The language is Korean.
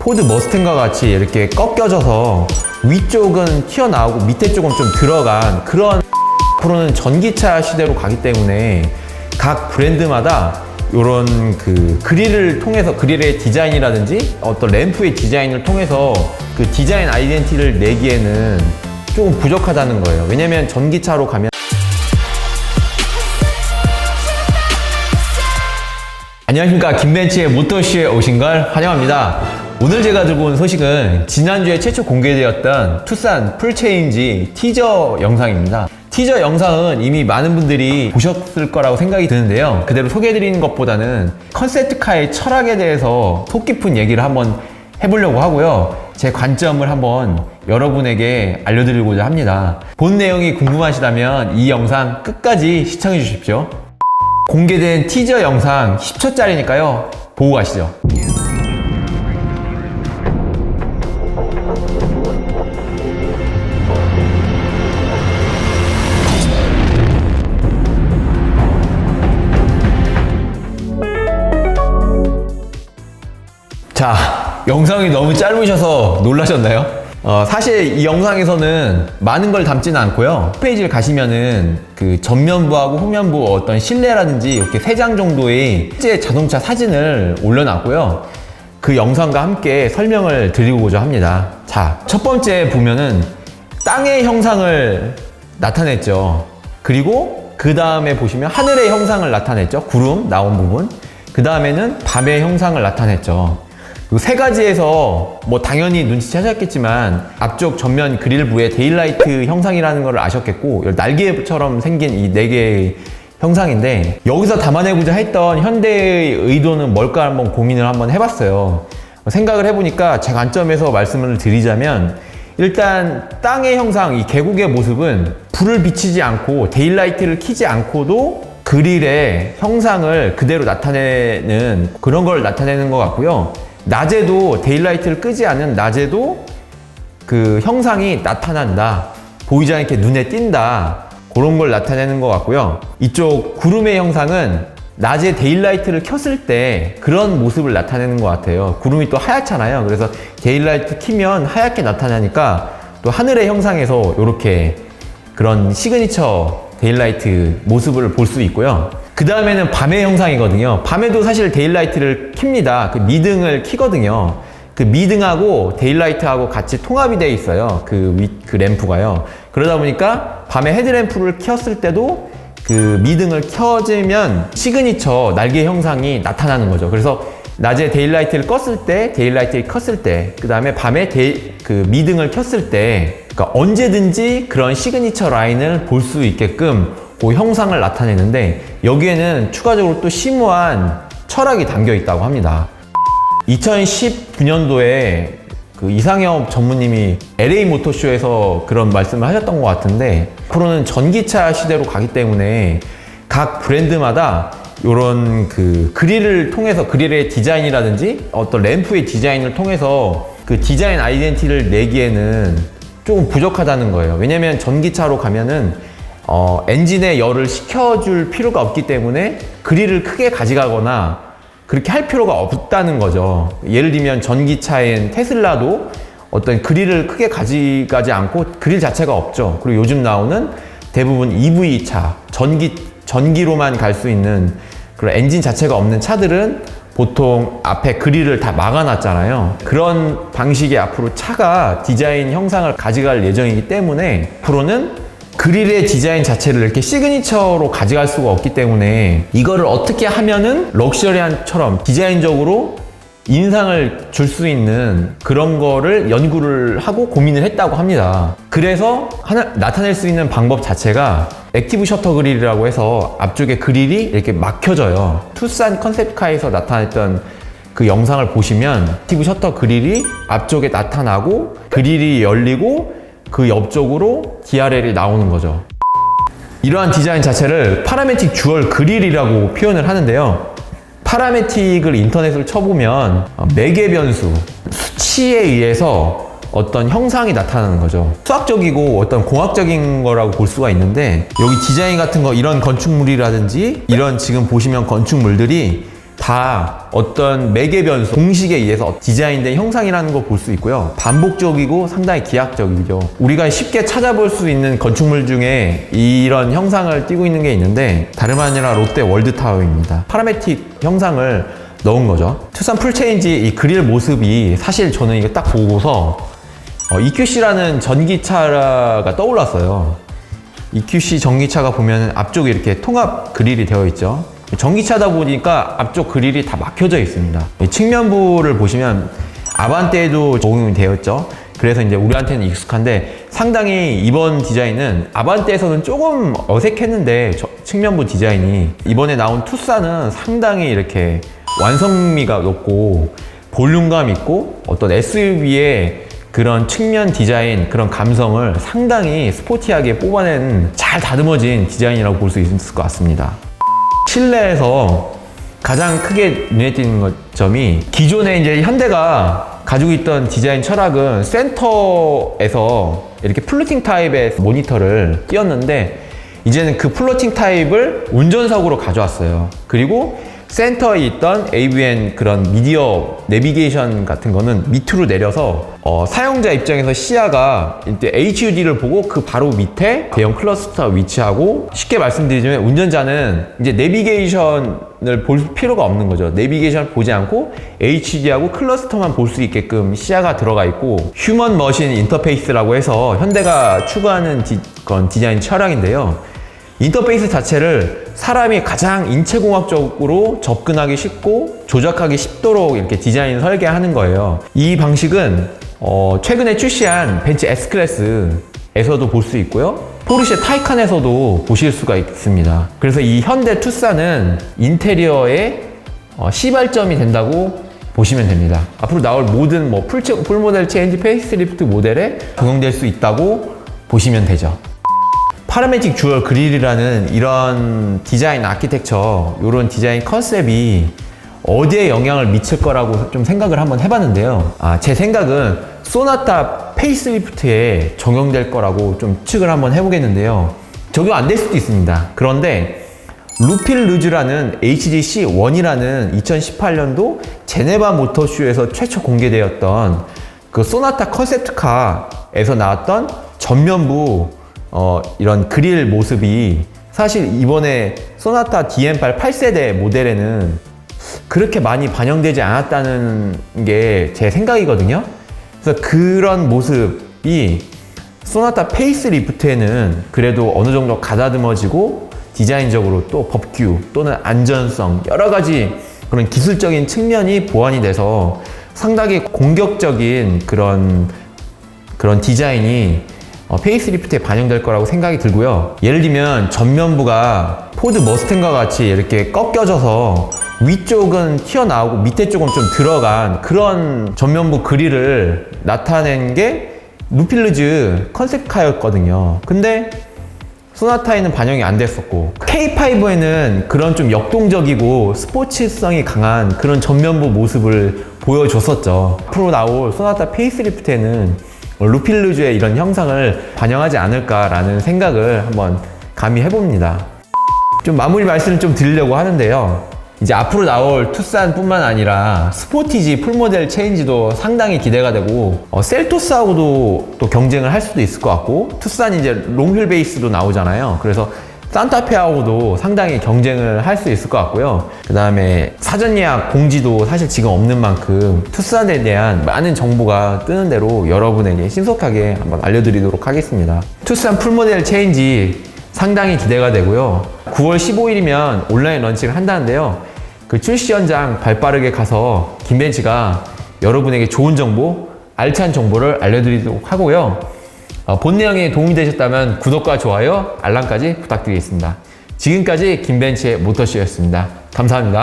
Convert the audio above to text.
포드 머스탱과 같이 이렇게 꺾여져서 위쪽은 튀어나오고 밑에 쪽은 좀 들어간 그런, 앞으로는 전기차 시대로 가기 때문에 각 브랜드마다 이런 그 그릴을 통해서, 그릴의 디자인이라든지 어떤 램프의 디자인을 통해서 그 디자인 아이덴티티를 내기에는 조금 부족하다는 거예요. 왜냐면 전기차로 가면, 안녕하십니까, 김벤치의 모터쇼에 오신 걸 환영합니다. 오늘 제가 들고 온 소식은 지난주에 최초 공개되었던 투싼 풀체인지 티저 영상입니다. 티저 영상은 이미 많은 분들이 보셨을 거라고 생각이 드는데요, 그대로 소개해드리는 것보다는 컨셉트카의 철학에 대해서 속 깊은 얘기를 한번 해보려고 하고요, 제 관점을 한번 여러분에게 알려드리고자 합니다. 본 내용이 궁금하시다면 이 영상 끝까지 시청해 주십시오. 공개된 티저 영상 10초짜리니까요 보고 가시죠. 자, 영상이 너무 짧으셔서 놀라셨나요? 사실 이 영상에서는 많은 걸 담지는 않고요, 홈페이지를 가시면은 그 전면부하고 후면부 어떤 실내라든지 이렇게 3장 정도의 실제 자동차 사진을 올려놨고요, 그 영상과 함께 설명을 드리고자 합니다. 자, 첫 번째 보면은 땅의 형상을 나타냈죠. 그리고 그 다음에 보시면 하늘의 형상을 나타냈죠. 구름 나온 부분. 그 다음에는 밤의 형상을 나타냈죠. 이 세 가지에서 뭐 당연히 눈치채셨겠지만 앞쪽 전면 그릴부의 데일라이트 형상이라는 걸 아셨겠고, 날개처럼 생긴 이 4개의 형상인데, 여기서 담아내고자 했던 현대의 의도는 뭘까 한번 고민을 한번 해봤어요. 생각을 해보니까 제 관점에서 말씀을 드리자면, 일단 땅의 형상, 이 계곡의 모습은 불을 비치지 않고 데일라이트를 켜지 않고도 그릴의 형상을 그대로 나타내는 그런 걸 나타내는 것 같고요, 낮에도 데일라이트를 끄지 않은 낮에도 그 형상이 나타난다, 보이지 않게 눈에 띈다, 그런 걸 나타내는 것 같고요. 이쪽 구름의 형상은 낮에 데일라이트를 켰을 때 그런 모습을 나타내는 것 같아요. 구름이 또 하얗잖아요. 그래서 데일라이트 키면 하얗게 나타나니까 또 하늘의 형상에서 이렇게 그런 시그니처 데일라이트 모습을 볼 수 있고요. 그 다음에는 밤의 형상이거든요. 밤에도 사실 데일라이트를 킵니다. 그 미등을 키거든요. 그 미등하고 데일라이트하고 같이 통합이 되어 있어요. 그 램프가요. 그러다 보니까 밤에 헤드램프를 켰을 때도 그 미등을 켜지면 시그니처 날개 형상이 나타나는 거죠. 그래서 낮에 데일라이트를 껐을 때, 데일라이트를 켰을 때, 그 다음에 밤에 그 미등을 켰을 때, 그러니까 언제든지 그런 시그니처 라인을 볼 수 있게끔 그 형상을 나타내는데, 여기에는 추가적으로 또 심오한 철학이 담겨 있다고 합니다. 2019년도에 그 이상엽 전무님이 LA 모터쇼에서 그런 말씀을 하셨던 것 같은데, 앞으로는 전기차 시대로 가기 때문에 각 브랜드마다 이런 그 그릴을 통해서, 그릴의 디자인이라든지 어떤 램프의 디자인을 통해서 그 디자인 아이덴티티를 내기에는 조금 부족하다는 거예요. 왜냐면 전기차로 가면은 엔진에 열을 식혀줄 필요가 없기 때문에 그릴을 크게 가져가거나 그렇게 할 필요가 없다는 거죠. 예를 들면 전기차인 테슬라도 어떤 그릴을 크게 가져가지 않고 그릴 자체가 없죠. 그리고 요즘 나오는 대부분 EV차, 전기로만 갈 수 있는 그런 엔진 자체가 없는 차들은 보통 앞에 그릴을 다 막아놨잖아요. 그런 방식의 앞으로 차가 디자인 형상을 가져갈 예정이기 때문에 앞으로는 그릴의 디자인 자체를 이렇게 시그니처로 가져갈 수가 없기 때문에 이거를 어떻게 하면은 럭셔리한처럼 디자인적으로 인상을 줄 수 있는 그런 거를 연구를 하고 고민을 했다고 합니다. 그래서 나타낼 수 있는 방법 자체가 액티브 셔터 그릴이라고 해서 앞쪽에 그릴이 이렇게 막혀져요. 투싼 컨셉카에서 나타냈던 그 영상을 보시면 액티브 셔터 그릴이 앞쪽에 나타나고 그릴이 열리고 그 옆쪽으로 DRL이 나오는 거죠. 이러한 디자인 자체를 파라매틱 듀얼 그릴이라고 표현을 하는데요, 파라매틱을 인터넷을 쳐보면 매개 변수, 수치에 의해서 어떤 형상이 나타나는 거죠. 수학적이고 어떤 공학적인 거라고 볼 수가 있는데, 여기 디자인 같은 거, 이런 건축물이라든지 이런 지금 보시면 건축물들이 다 어떤 매개 변수, 공식에 의해서 디자인된 형상이라는 걸 볼 수 있고요. 반복적이고 상당히 기하학적이죠. 우리가 쉽게 찾아볼 수 있는 건축물 중에 이런 형상을 띠고 있는 게 있는데 다름 아니라 롯데 월드타워입니다. 파라메틱 형상을 넣은 거죠. 투싼 풀체인지 이 그릴 모습이 사실 저는 이거 딱 보고서 EQC라는 전기차가 떠올랐어요. EQC 전기차가 보면 앞쪽에 이렇게 통합 그릴이 되어 있죠. 전기차다 보니까 앞쪽 그릴이 다 막혀져 있습니다. 측면부를 보시면 아반떼에도 적용이 되었죠. 그래서 이제 우리한테는 익숙한데 상당히 이번 디자인은 아반떼에서는 조금 어색했는데 측면부 디자인이 이번에 나온 투싼은 상당히 이렇게 완성미가 높고 볼륨감 있고 어떤 SUV의 그런 측면 디자인, 그런 감성을 상당히 스포티하게 뽑아낸 잘 다듬어진 디자인이라고 볼 수 있을 것 같습니다. 실내에서 가장 크게 눈에 띄는 점이 기존에 이제 현대가 가지고 있던 디자인 철학은 센터에서 이렇게 플로팅 타입의 모니터를 띄웠는데 이제는 그 플로팅 타입을 운전석으로 가져왔어요. 그리고 센터에 있던 AVN 그런 미디어 내비게이션 같은 거는 밑으로 내려서 사용자 입장에서 시야가 이때 HUD를 보고 그 바로 밑에 대형 클러스터 위치하고 쉽게 말씀드리자면 운전자는 이제 내비게이션을 볼 필요가 없는 거죠. 내비게이션을 보지 않고 HUD하고 클러스터만 볼 수 있게끔 시야가 들어가 있고 휴먼 머신 인터페이스라고 해서 현대가 추구하는 그런 디자인 철학인데요. 인터페이스 자체를 사람이 가장 인체공학적으로 접근하기 쉽고 조작하기 쉽도록 이렇게 디자인 설계하는 거예요. 이 방식은 최근에 출시한 벤츠 S클래스에서도 볼 수 있고요. 포르쉐 타이칸에서도 보실 수가 있습니다. 그래서 이 현대 투싼은 인테리어의 시발점이 된다고 보시면 됩니다. 앞으로 나올 모든 풀모델 체인지 페이스리프트 모델에 적용될 수 있다고 보시면 되죠. 파라메틱 듀얼 그릴이라는 이런 디자인 아키텍처, 이런 디자인 컨셉이 어디에 영향을 미칠 거라고 좀 생각을 한번 해봤는데요. 제 생각은 소나타 페이스리프트에 적용될 거라고 좀 추측을 한번 해보겠는데요. 적용 안 될 수도 있습니다. 그런데 루필루즈라는 HGC1이라는 2018년도 제네바 모터쇼에서 최초 공개되었던 그 소나타 컨셉트카에서 나왔던 전면부 이런 그릴 모습이 사실 이번에 소나타 DM8 8세대 모델에는 그렇게 많이 반영되지 않았다는 게 제 생각이거든요. 그래서 그런 모습이 소나타 페이스리프트에는 그래도 어느 정도 가다듬어지고 디자인적으로 또 법규 또는 안전성 여러 가지 그런 기술적인 측면이 보완이 돼서 상당히 공격적인 그런 디자인이 페이스리프트에 반영될 거라고 생각이 들고요. 예를 들면 전면부가 포드 머스탱과 같이 이렇게 꺾여져서 위쪽은 튀어나오고 밑에 쪽은 좀 들어간 그런 전면부 그릴을 나타낸 게 루필루즈 컨셉카였거든요. 근데 소나타에는 반영이 안 됐었고 K5에는 그런 좀 역동적이고 스포츠성이 강한 그런 전면부 모습을 보여줬었죠. 앞으로 나올 소나타 페이스리프트에는 루필루즈의 이런 형상을 반영하지 않을까라는 생각을 한번 감히 해봅니다. 좀 마무리 말씀을 좀 드리려고 하는데요. 이제 앞으로 나올 투싼뿐만 아니라 스포티지 풀모델 체인지도 상당히 기대가 되고 셀토스하고도 또 경쟁을 할 수도 있을 것 같고 투싼 이제 롱휠 베이스도 나오잖아요. 그래서 산타페하고도 상당히 경쟁을 할 수 있을 것 같고요. 그 다음에 사전 예약 공지도 사실 지금 없는 만큼 투싼에 대한 많은 정보가 뜨는 대로 여러분에게 신속하게 한번 알려드리도록 하겠습니다. 투싼 풀모델 체인지 상당히 기대가 되고요. 9월 15일이면 온라인 런칭을 한다는데요. 그 출시 현장 발빠르게 가서 김벤치가 여러분에게 좋은 정보, 알찬 정보를 알려드리도록 하고요. 본 내용이 도움이 되셨다면 구독과 좋아요, 알람까지 부탁드리겠습니다. 지금까지 김벤치의 모터쇼였습니다. 감사합니다.